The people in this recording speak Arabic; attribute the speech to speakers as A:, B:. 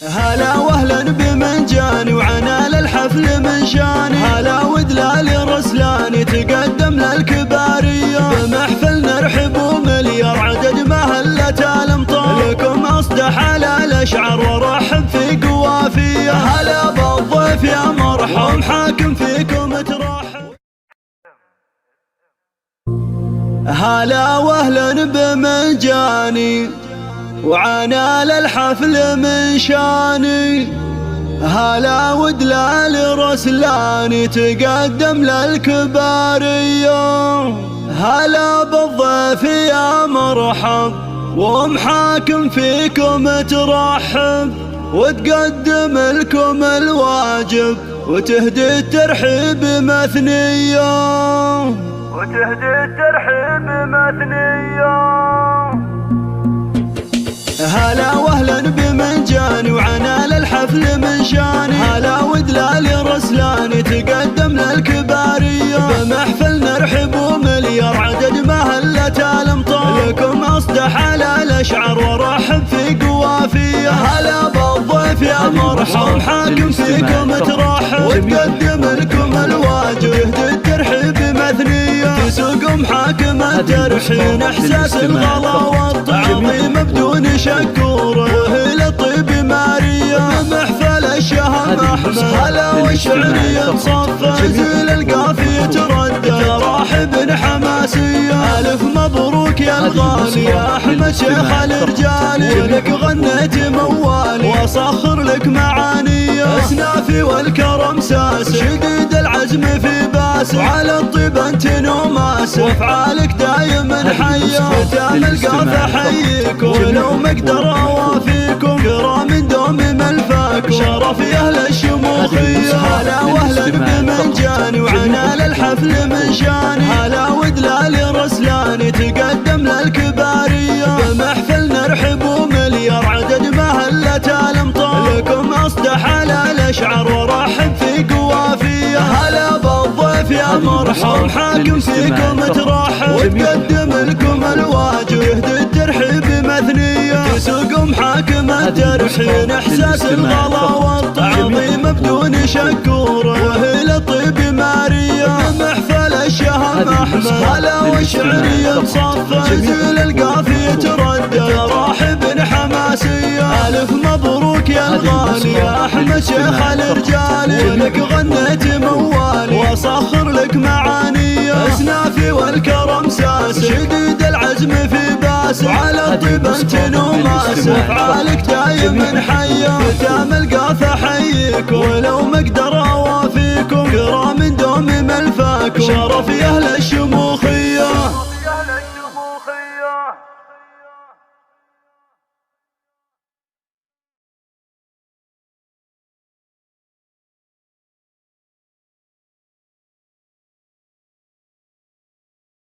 A: هلا وهلا بمنجاني وعنال الحفل من شاني، هلا ودلال رسلاني تقدم للكبارية بمحفل نرحب ومليار عدد مهلة الامطار، لكم اصدح على الاشعار وارحب في قوافية. هلا بالضيف يا مرحب حاكم فيكم ترحب. هلا وهلا بمنجاني وعنال الحفل من شاني، هلا ودلال رسلاني تقدم للكبارية. هلا بالضيف يا مرحب ومحاكم فيكم ترحب، وتقدم لكم الواجب وتهدي الترحيب مثنية، هلا وهلا بمنجاني وعنال الحفل من شاني، هلا ودلال رسلاني تقدم للكبارية بمحفل نرحب ومليار عدد مهلة الامطار، لكم اصدح على الاشعار وارحب في قوافية. هلا بالضيف يا مرحب حاكم فيكم ترحب، وتقدم لكم الواجب يهدي الترحيب مثنية، تسوق محاكم الترحين احساس الغلا والتعظيم بدون شكور، وهي الطيب مارية محفل الشهم احمد. هلا والشعرية تصفى زيل القافية تردد راحب حماسية، الف مبروك يا الغالي يا احمد شيخ الرجال، ولك غنيت موالي واصخر لك معانية، اسنافي والكرم ساس شديد العزم في باس، وعلى الطيب انت نوماس وافعالك دايما حية، ختام القافة حييك ولو مقدر اوافيكم كرام دوم ملفاكم شرف اهل الشموخية. هلا وهلا بمنجاني وعنال الحفل من شاني، هلا ودلال رسلاني تقدم للكبارية بمحفل نرحب ومليار عدد مهلة الامطار، لكم اصدح على الاشعار وارحب في قوافية. هلا بالضيف يا مرحب حاكم فيكم ترحب، وتقدم لكم الواجب يهدي الترحيب مثنية، تسوق محاكم الترحين احساس الغلا والتعظيم بدون شكور، وهي الطيب مارية محفل الشهم احمد. هلا والشعرية تصفى زيل القافية تردد راحب حماسية، الف مبروك يا الغالي يا احمد شيخ الرجال، ولك غنيت موالي واصخر لك معانية، اسنافي والكرم ساس شديد العزم في باس، وعلى الطيب انت نوماس افعالك دايما حية، ختام القافة حييك ولو مقدر اوافيكم كرام دوم ملفاكم شرف